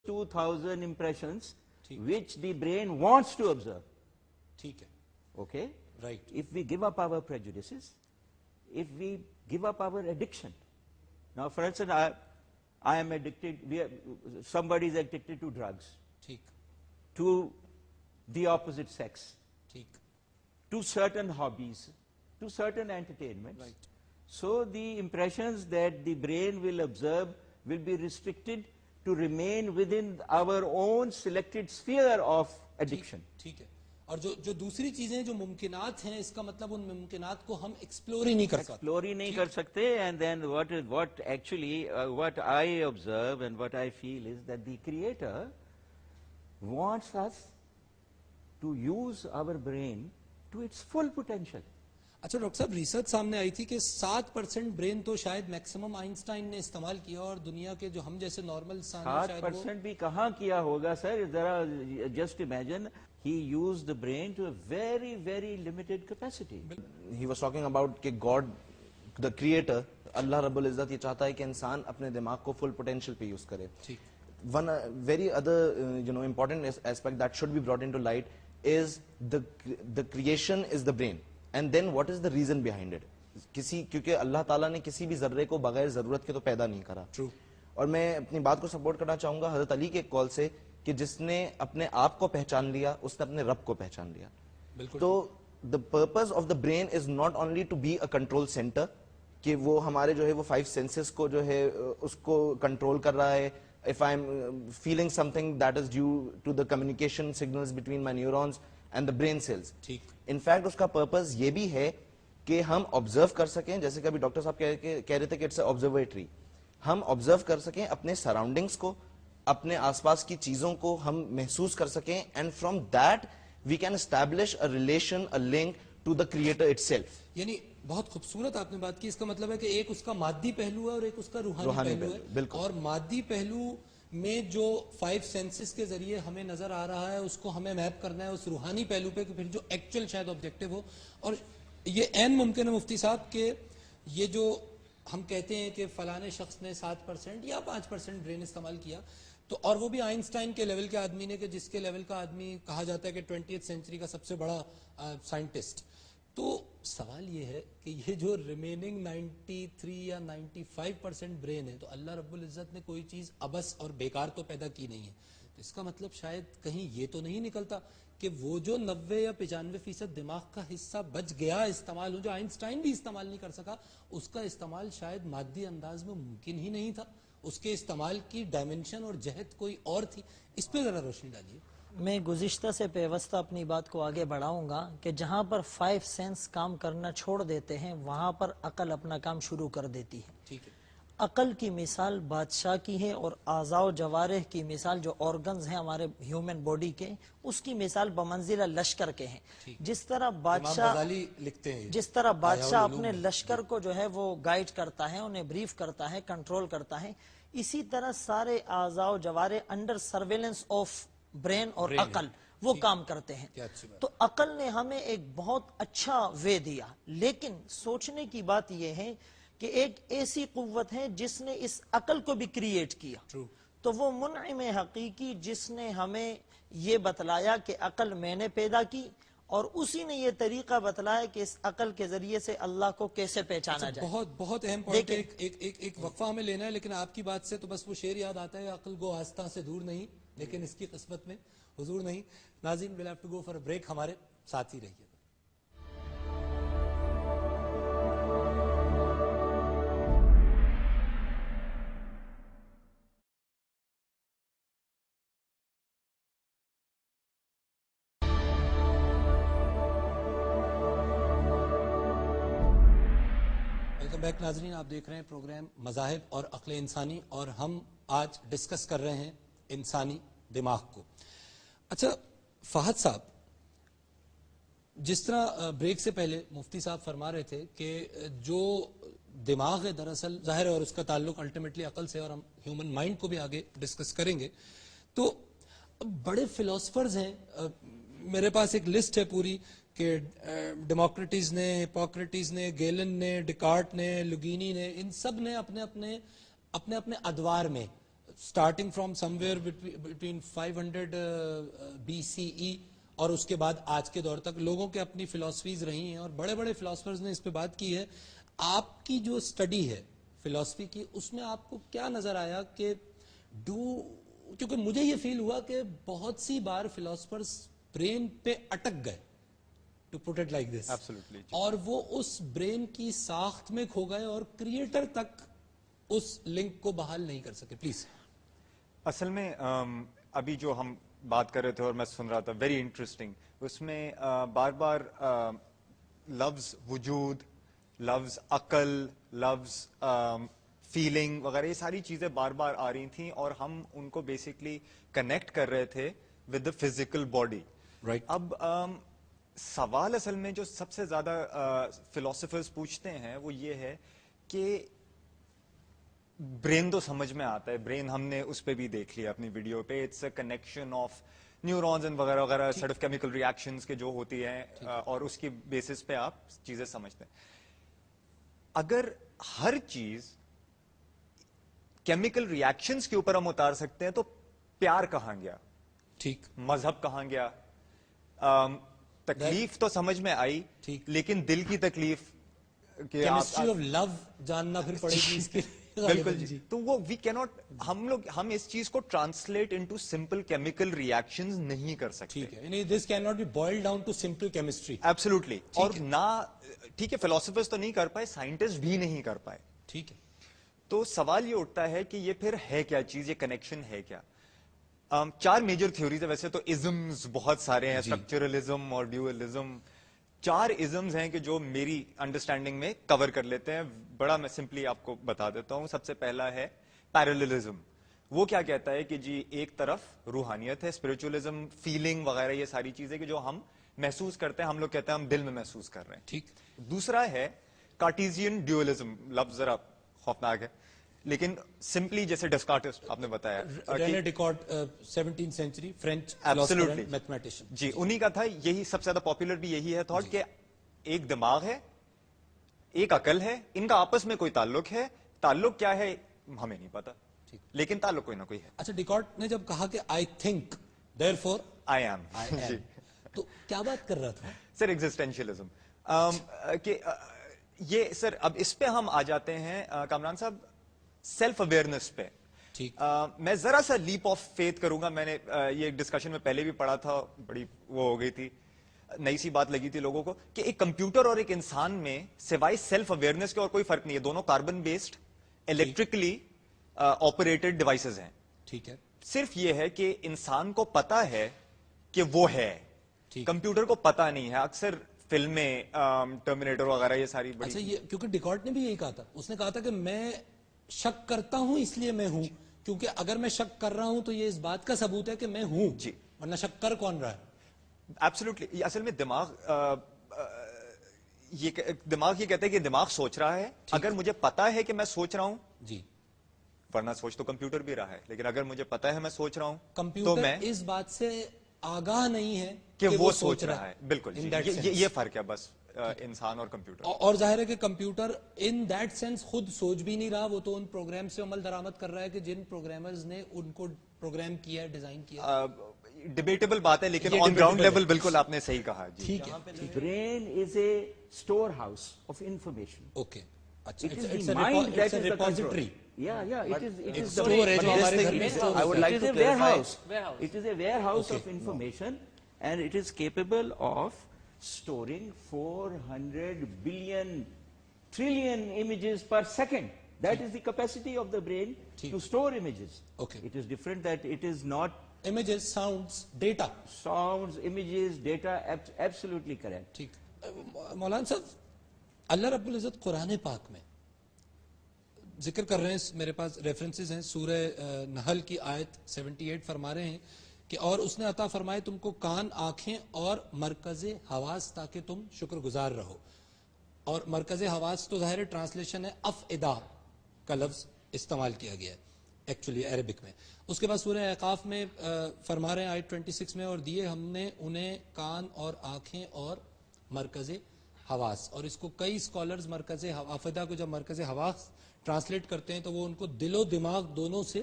2000 impressions which the brain wants to observe. Okay? Right. If we give up our prejudices, if we give up our addiction. Now, for instance, I am addicted, somebody is addicted to drugs, to the opposite sex, to certain hobbies, to certain entertainments. Right. So the impressions that the brain will observe will be restricted to remain within our own selected sphere of addiction. ٹھیک ہے. اور جو دوسری چیزیں جو ممکنات ہیں اس کا مطلب ان ممکنات کو ہم ایکسپلور ہی نہیں کر سکتے. ایکسپلور ہی نہیں کر سکتے. And then what actually what I observe and what I feel is that the Creator wants us to use our brain to its full potential. اچھا ڈاکٹر صاحب ریسرچ سامنے آئی تھی کہ 7% برین تو شاید میکسیمم آئنسٹائن نے استعمال کیا اور دنیا کے جو ہم جیسے نارمل 7% بھی کہاں کیا ہوگا سر. ذرا just imagine he used the brain to a very very limited capacity. He was talking about کہ God the creator اللہ رب العزت یہ چاہتا ہے کہ انسان اپنے دماغ کو فل پوٹینشیل پہ یوز کرے. One very other important aspect that should be brought into light is the creation is the brain and then what is the reason behind it. کیونکہ اللہ تعالیٰ نے کسی بھی ذرے کو بغیر ضرورت کے تو پیدا نہیں کرا. اور میں اپنی بات کو سپورٹ کرنا چاہوں گا حضرت علی کے ایک کال سے کہ جس نے اپنے آپ کو پہچان لیا اس نے اپنے رب کو پہچان لیا. تو the purpose of the brain is not only to be a control center کہ وہ ہمارے جو ہے وہ 5 senses کو جو ہے اس کو کنٹرول کر رہا ہے. If I'm feeling something that is due to the communication signals between my neurons and the brain cells. In fact اس کا purpose یہ بھی ہے کہ ہم observe کر سکیں, جیسے کہ ابھی ڈاکٹر صاحب کہہ رہے تھے کہ it's an observatory, ہم observe کر سکیں اپنے سراؤنڈنگس کو, اپنے آس پاس کی چیزوں کو ہم محسوس کر سکیں and from that we can establish a relation, a link to the creator itself. یعنی بہت خوبصورت آپ نے بات کی. اس کا مطلب ہے کہ ایک اس کا مادی پہلو ہے اور ایک اس کا روحانی پہلو ہے. اور مادی پہلو میں جو 5 سینسز کے ذریعے ہمیں نظر آ رہا ہے اس کو ہمیں میپ کرنا ہے اس روحانی پہلو پہ کہ پھر جو ایکچوئل شاید آبجیکٹو ہو. اور یہ عین ممکن ہے مفتی صاحب کہ یہ جو ہم کہتے ہیں کہ فلانے شخص نے 7% یا 5% برین استعمال کیا تو اور وہ بھی آئنسٹائن کے لیول کے آدمی نے کہ جس کے لیول کا آدمی کہا جاتا ہے کہ 20th سینچری کا سب سے بڑا سائنٹسٹ. تو سوال یہ ہے کہ یہ جو ریمیننگ 93 یا 95% برین ہے تو اللہ رب العزت نے کوئی چیز ابس اور بیکار تو پیدا کی نہیں ہے. تو اس کا مطلب شاید کہیں یہ تو نہیں نکلتا کہ وہ جو 90 یا 95% دماغ کا حصہ بچ گیا استعمال ہو جو آئنسٹائن بھی استعمال نہیں کر سکا اس کا استعمال شاید مادی انداز میں ممکن ہی نہیں تھا. اس کے استعمال کی ڈائمنشن اور جہت کوئی اور تھی. اس پہ ذرا روشنی ڈالیے. میں گزشتہ سے پیوستہ اپنی بات کو آگے بڑھاؤں گا کہ جہاں پر 5 سینس کام کرنا چھوڑ دیتے ہیں وہاں پر عقل اپنا کام شروع کر دیتی ہے. ٹھیک ہے. عقل کی مثال بادشاہ کی ہے اور اعضاء و جوارح کی مثال جو آرگنز ہیں ہمارے ہیومن باڈی کے اس کی مثال بمنزلہ لشکر کے ہیں. جس طرح بادشاہ اپنے لشکر کو جو ہے وہ گائیڈ کرتا ہے, انہیں بریف کرتا ہے, کنٹرول کرتا ہے, اسی طرح سارے اعضاء و جوارح انڈر سرویلنس آف برین اور عقل وہ کام کرتے ہیں. تو عقل نے ہمیں ایک بہت اچھا وے دیا, لیکن سوچنے کی بات یہ ہے کہ ایک ایسی قوت ہے جس نے اس عقل کو بھی کریٹ کیا. تو وہ منعم حقیقی جس نے ہمیں یہ بتلایا کہ عقل میں نے پیدا کی اور اسی نے یہ طریقہ بتلایا کہ اس عقل کے ذریعے سے اللہ کو کیسے پہچانا جائے. بہت اہم پوائنٹ ہے. ایک وقفہ ہمیں لینا ہے لیکن آپ کی بات سے تو بس وہ شعر یاد آتا ہے عقل گو آستہ سے دور نہیں لیکن اس کی قسمت میں حضور نہیں. ناظرین we'll have to go for a break, ہمارے ساتھ ہی رہیے. ویلکم بیک ناظرین, آپ دیکھ رہے ہیں پروگرام مذاہب اور عقل انسانی اور ہم آج ڈسکس کر رہے ہیں انسانی دماغ کو. اچھا فہد صاحب, جس طرح بریک سے پہلے مفتی صاحب فرما رہے تھے کہ جو دماغ ہے دراصل ظاہر ہے اور اس کا تعلق الٹیمیٹلی عقل سے اور ہم ہیومن مائنڈ کو بھی آگے ڈسکس کریں گے. تو بڑے فلاسفرز ہیں, میرے پاس ایک لسٹ ہے پوری کہ ڈیموکریٹس نے, ہپوکریٹس نے, گیلن نے, ڈیکارٹ نے, لوگینی نے, ان سب نے اپنے اپنے ادوار میں starting from somewhere between 500 BCE اور اس کے بعد آج کے دور تک لوگوں کے اپنی فلاسفیز رہی ہیں اور بڑے بڑے فلاسفرز نے اس پہ بات کی ہے. آپ کی جو اسٹڈی ہے فلاسفی کی, اس میں آپ کو کیا نظر آیا کہ کیونکہ مجھے یہ فیل ہوا کہ بہت سی بار فلاسفرز برین پہ اٹک گئے, to put it like this, اور وہ اس برین کی ساخت میں کھو گئے اور کریٹر تک اس لنک کو بحال نہیں کر سکے. پلیز. اصل میں ابھی جو ہم بات کر رہے تھے اور میں سن رہا تھا, ویری انٹرسٹنگ, اس میں بار بار لفظ وجود, لفظ عقل, لفظ فیلنگ وغیرہ یہ ساری چیزیں بار بار آ رہی تھیں اور ہم ان کو بیسکلی کنیکٹ کر رہے تھے ود دا فزیکل باڈی. اب سوال اصل میں جو سب سے زیادہ فلاسفرز پوچھتے ہیں وہ یہ ہے کہ برین تو سمجھ میں آتا ہے, برین ہم نے اس پہ بھی دیکھ لیا اپنی ویڈیو پہ, it's a connection of neurons and وغیرہ وغیرہ سیٹ آف کیمیکل ریئیکشنز کے جو ہوتی ہیں اور اس کی بیسس پہ آپ چیزیں سمجھتے ہیں. اگر ہر چیز کیمیکل ریئیکشنز کے اوپر ہم اتار سکتے ہیں تو پیار کہاں گیا, ٹھیک, مذہب کہاں گیا, تکلیف تو سمجھ میں آئی لیکن دل کی تکلیف کیمسٹری آف لو جاننا پھر پڑے گی اس کے. بالکل جی. تو وہ وی کینٹ, ہم اس چیز کو translate into simple chemical reactions نہیں کر سکتے. ٹھیک ہے, یعنی this can not be boiled down to simple chemistry. Absolutely. اور نہ ٹھیک ہے فلاسفرز تو نہیں کر پائے, سائنٹسٹ بھی نہیں کر پائے. ٹھیک ہے. تو سوال یہ اٹھتا ہے کہ یہ پھر ہے کیا چیز, یہ کنیکشن ہے کیا. 4 میجر تھیوریز ہے ویسے تو, ازمز بہت سارے ہیں, اسٹرکچرلزم اور ڈیوئلزم, 4 ازمز ہیں کہ جو میری انڈرسٹینڈنگ میں کور کر لیتے ہیں. بڑا میں سمپلی آپ کو بتا دیتا ہوں. سب سے پہلا ہے پیراللزم. وہ کیا کہتا ہے کہ جی ایک طرف روحانیت ہے, اسپرچولزم, فیلنگ وغیرہ یہ ساری چیزیں کہ جو ہم محسوس کرتے ہیں, ہم لوگ کہتے ہیں ہم دل میں محسوس کر رہے ہیں. ٹھیک. دوسرا ہے کارٹیزین ڈیوئلزم. لفظ ذرا خوفناک ہے لیکن سمپلی جیسے ڈیسکارٹس آپ نے بتایا, René Descartes 17th century French philosopher and mathematician. جی انہی کا تھا. یہی سب سے زیادہ پاپولر بھی یہی ہے تھاٹ کہ ایک دماغ ہے, ایک عقل ہے, ان کا آپس میں کوئی تعلق ہے. تعلق کیا ہے ہمیں نہیں پتا, لیکن تعلق کوئی نہ کوئی ہے. اچھا, ڈیکارٹ نے جب کہا کہ I think therefore I am, تو کیا بات کر رہا تھا سر؟ ایگزسٹینشلزم. کہ یہ سر اب اس پہ ہم آ جاتے ہیں کامران صاحب سیلف اویئرنیس پہ. ٹھیک. میں ذرا سا لیپ آف فیتھ کروں گا. میں نے یہ ڈسکشن میں پہلے بھی پڑھا تھا, بڑی وہ ہو گئی تھی, نئی سی بات لگی تھی لوگوں کو کہ ایک کمپیوٹر اور ایک انسان میں سوائے سیلف اویئرنیس کے اور کوئی فرق نہیں ہے. دونوں carbon based electrically operated devices ہیں. ٹھیک ہے. صرف یہ ہے کہ انسان کو پتا ہے کہ وہ ہے, کمپیوٹر کو پتا نہیں ہے. اکثر فلمیں ٹرمینیٹر وغیرہ یہ ساری بڑی. اچھا, یہ کیونکہ ڈیکارٹ نے بھی یہی کہا تھا, اس نے کہا تھا کہ میں شک کرتا ہوں اس لیے میں ہوں, کیونکہ اگر میں شک کر رہا ہوں تو یہ اس بات کا ثبوت ہے کہ میں ہوں. جی, ورنہ شک کر کون رہا ہے. ایبسولوٹلی. اصل میں دماغ یہ کہتا ہے کہ دماغ سوچ رہا ہے. اگر مجھے پتا ہے کہ میں سوچ رہا ہوں, جی, ورنہ سوچ تو کمپیوٹر بھی رہا ہے, لیکن اگر مجھے پتا ہے میں سوچ رہا ہوں کمپیوٹر میں اس بات سے آگاہ نہیں ہے کہ وہ سوچ رہا ہے. بالکل, یہ فرق ہے بس انسان اور کمپیوٹر. اور ظاہر ہے کہ کمپیوٹر ان دیٹ سینس خود سوچ بھی نہیں رہا, وہ تو ان پروگرام سے عمل درآمد کر رہا ہے کہ جن پروگرامرز نے ان کو پروگرام کیا, ڈیزائن کیا. ڈیبیٹیبل بات ہے لیکن آن گراؤنڈ لیول بالکل آپ نے صحیح کہا. جی, ٹھیک ہے. Brain is a store house of information. Okay. اچھا, It is the mind that is the repository. Yeah, it is the storage. I would like to clarify. It is a warehouse of information, and it is capable of storing 400 billion trillion images per second. That is the capacity of the brain to store images. Okay. It is different that it is not images, sounds, data. Sounds, images, data, absolutely correct. ٹھیک. مولانا صاحب, اللہ رب العزت قرآن پاک میں ذکر کر رہے ہیں, میرے پاس ریفرنسز ہیں, سورہ نحل کی آیت 78 فرما رہے ہیں کہ اور اس نے عطا فرمائے تم کو کان, آنکھیں اور مرکز حواس تاکہ تم شکر گزار رہو. اور مرکز حواس تو ظاہر ٹرانسلیشن ہے, افئدہ کا لفظ استعمال کیا گیا ہے ایکچولی عربک میں. اس کے بعد سورہ اعقاف میں فرما رہے ہیں آیت 26 میں, اور دیے ہم نے انہیں کان اور آنکھیں اور مرکز حواس. اور اس کو کئی اسکالرز مرکز افئدہ کو جب مرکز حواس ٹرانسلیٹ کرتے ہیں تو وہ ان کو دل و دماغ دونوں سے